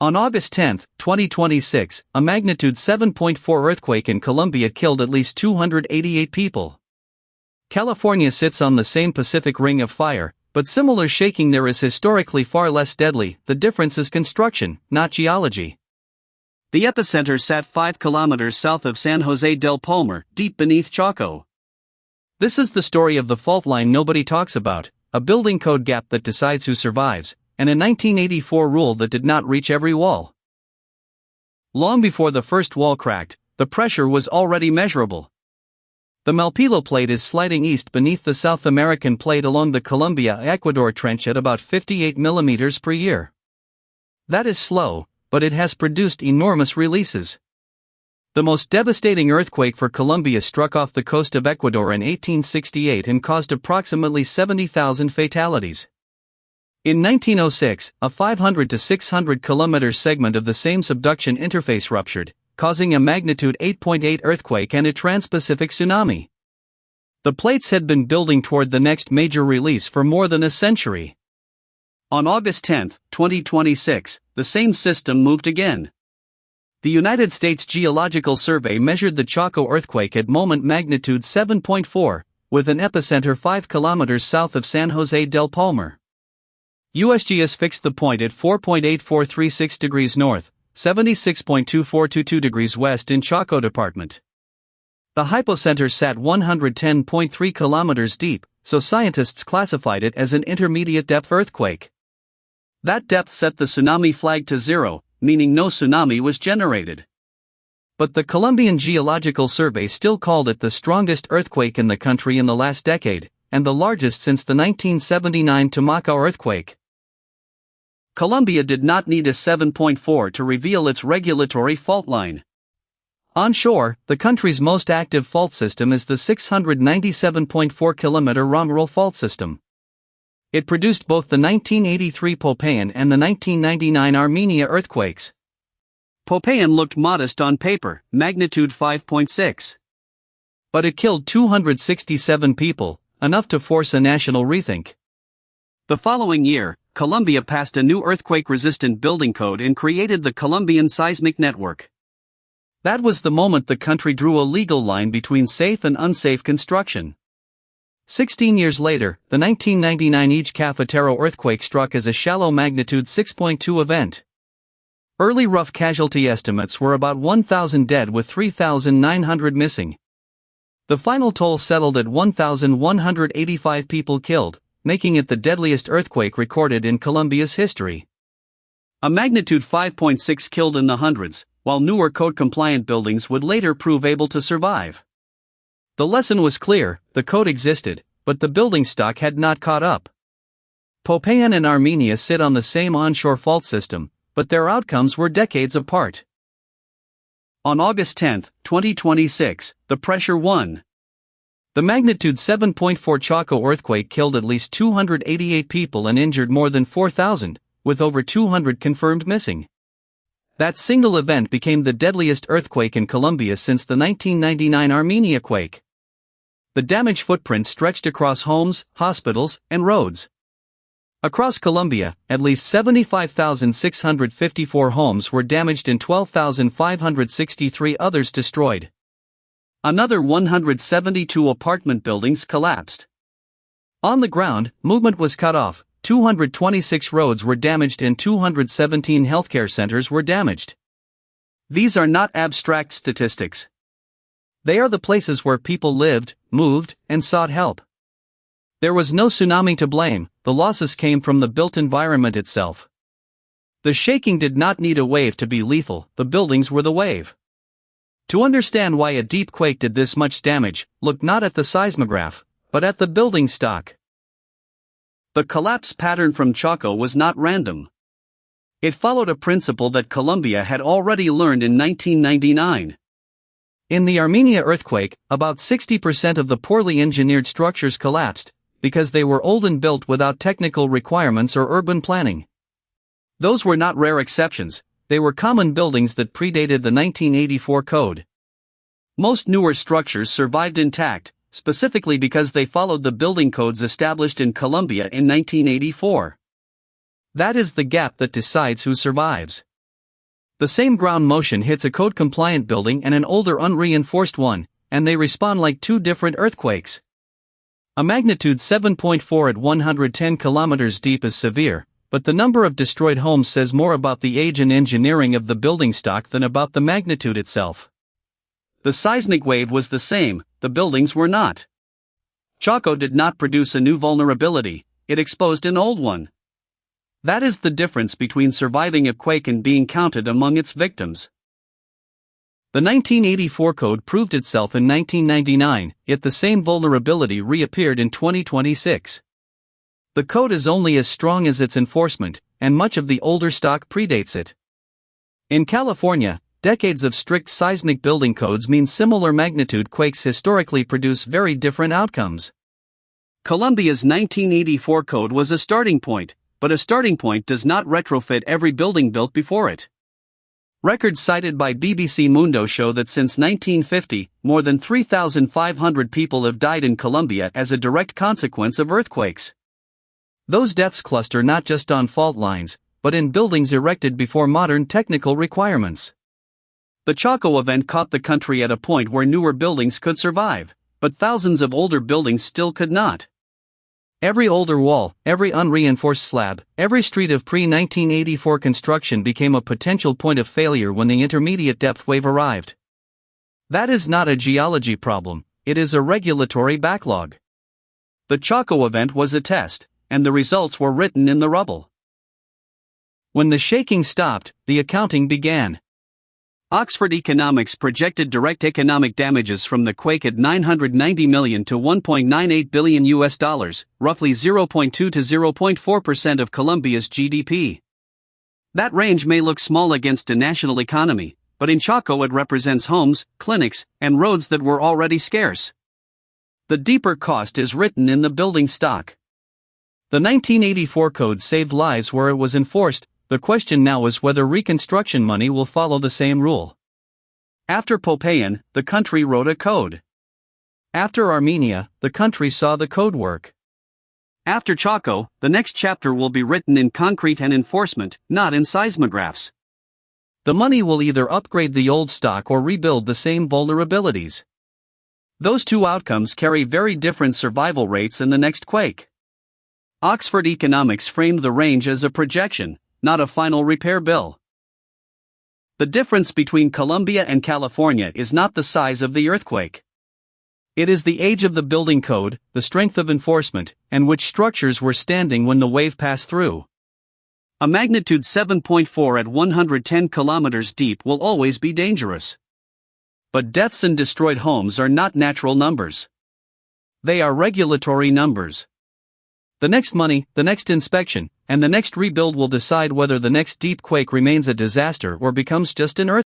On August 10, 2026, a magnitude 7.4 earthquake in Colombia killed at least 288 people. California sits on the same Pacific Ring of Fire, but similar shaking there is historically far less deadly. The difference is construction, not geology. The epicenter sat 5 kilometers south of San Jose del Palmar, deep beneath Chocó. This is the story of the fault line nobody talks about, a building code gap that decides who survives, and a 1984 rule that did not reach every wall. Long before the first wall cracked, the pressure was already measurable. The Malpelo plate is sliding east beneath the South American plate along the Colombia-Ecuador trench at about 58 mm per year. That is slow, but it has produced enormous releases. The most devastating earthquake for Colombia struck off the coast of Ecuador in 1868 and caused approximately 70,000 fatalities. In 1906, a 500 to 600 kilometer segment of the same subduction interface ruptured, causing a magnitude 8.8 earthquake and a trans-Pacific tsunami. The plates had been building toward the next major release for more than a century. On August 10, 2026, the same system moved again. The United States Geological Survey measured the Chocó earthquake at moment magnitude 7.4, with an epicenter 5 kilometers south of San Jose del Palmar. USGS fixed the point at 4.8436 degrees north, 76.2422 degrees west in Chocó Department. The hypocenter sat 110.3 kilometers deep, so scientists classified it as an intermediate depth earthquake. That depth set the tsunami flag to 0, meaning no tsunami was generated. But the Colombian Geological Survey still called it the strongest earthquake in the country in the last decade, and the largest since the 1979 Tumaco earthquake. Colombia did not need a 7.4 to reveal its regulatory fault line. Onshore, the country's most active fault system is the 697.4 km Romeral fault system. It produced both the 1983 Popayan and the 1999 Armenia earthquakes. Popayan looked modest on paper, magnitude 5.6. But it killed 267 people, enough to force a national rethink. The following year, Colombia passed a new earthquake-resistant building code and created the Colombian Seismic Network. That was the moment the country drew a legal line between safe and unsafe construction. 16 years later, the 1999 Eje Cafetero earthquake struck as a shallow magnitude 6.2 event. Early rough casualty estimates were about 1,000 dead with 3,900 missing. The final toll settled at 1,185 people killed, making it the deadliest earthquake recorded in Colombia's history. A magnitude 5.6 killed in the hundreds, while newer code-compliant buildings would later prove able to survive. The lesson was clear: the code existed, but the building stock had not caught up. Popayan and Armenia sit on the same onshore fault system, but their outcomes were decades apart. On August 10, 2026, the pressure won. The magnitude 7.4 Chocó earthquake killed at least 288 people and injured more than 4,000, with over 200 confirmed missing. That single event became the deadliest earthquake in Colombia since the 1999 Armenia quake. The damage footprint stretched across homes, hospitals, and roads. Across Colombia, at least 75,654 homes were damaged and 12,563 others destroyed. Another 172 apartment buildings collapsed. On the ground, movement was cut off, 226 roads were damaged and 217 healthcare centers were damaged. These are not abstract statistics. They are the places where people lived, moved, and sought help. There was no tsunami to blame, the losses came from the built environment itself. The shaking did not need a wave to be lethal, the buildings were the wave. To understand why a deep quake did this much damage, look not at the seismograph, but at the building stock. The collapse pattern from Chocó was not random. It followed a principle that Colombia had already learned in 1999. In the Armenia earthquake, about 60% of the poorly engineered structures collapsed, because they were old and built without technical requirements or urban planning. Those were not rare exceptions. They were common buildings that predated the 1984 code. Most newer structures survived intact, specifically because they followed the building codes established in Colombia in 1984. That is the gap that decides who survives. The same ground motion hits a code-compliant building and an older unreinforced one, and they respond like two different earthquakes. A magnitude 7.4 at 110 kilometers deep is severe, but the number of destroyed homes says more about the age and engineering of the building stock than about the magnitude itself. The seismic wave was the same, the buildings were not. Chocó did not produce a new vulnerability, it exposed an old one. That is the difference between surviving a quake and being counted among its victims. The 1984 code proved itself in 1999, yet the same vulnerability reappeared in 2026. The code is only as strong as its enforcement, and much of the older stock predates it. In California, decades of strict seismic building codes mean similar magnitude quakes historically produce very different outcomes. Colombia's 1984 code was a starting point, but a starting point does not retrofit every building built before it. Records cited by BBC Mundo show that since 1950, more than 3,500 people have died in Colombia as a direct consequence of earthquakes. Those deaths cluster not just on fault lines, but in buildings erected before modern technical requirements. The Chocó event caught the country at a point where newer buildings could survive, but thousands of older buildings still could not. Every older wall, every unreinforced slab, every street of pre-1984 construction became a potential point of failure when the intermediate depth wave arrived. That is not a geology problem, it is a regulatory backlog. The Chocó event was a test, and the results were written in the rubble. When the shaking stopped, the accounting began. Oxford Economics projected direct economic damages from the quake at $990 million to $1.98 billion US, roughly 0.2 to 0.4% of Colombia's GDP. That range may look small against a national economy, but in Chocó it represents homes, clinics, and roads that were already scarce. The deeper cost is written in the building stock. The 1984 code saved lives where it was enforced. The question now is whether reconstruction money will follow the same rule. After Popayan, the country wrote a code. After Armenia, the country saw the code work. After Chocó, the next chapter will be written in concrete and enforcement, not in seismographs. The money will either upgrade the old stock or rebuild the same vulnerabilities. Those two outcomes carry very different survival rates in the next quake. Oxford Economics framed the range as a projection, not a final repair bill. The difference between Colombia and California is not the size of the earthquake. It is the age of the building code, the strength of enforcement, and which structures were standing when the wave passed through. A magnitude 7.4 at 110 kilometers deep will always be dangerous. But deaths and destroyed homes are not natural numbers. They are regulatory numbers. The next money, the next inspection, and the next rebuild will decide whether the next deep quake remains a disaster or becomes just an earthquake.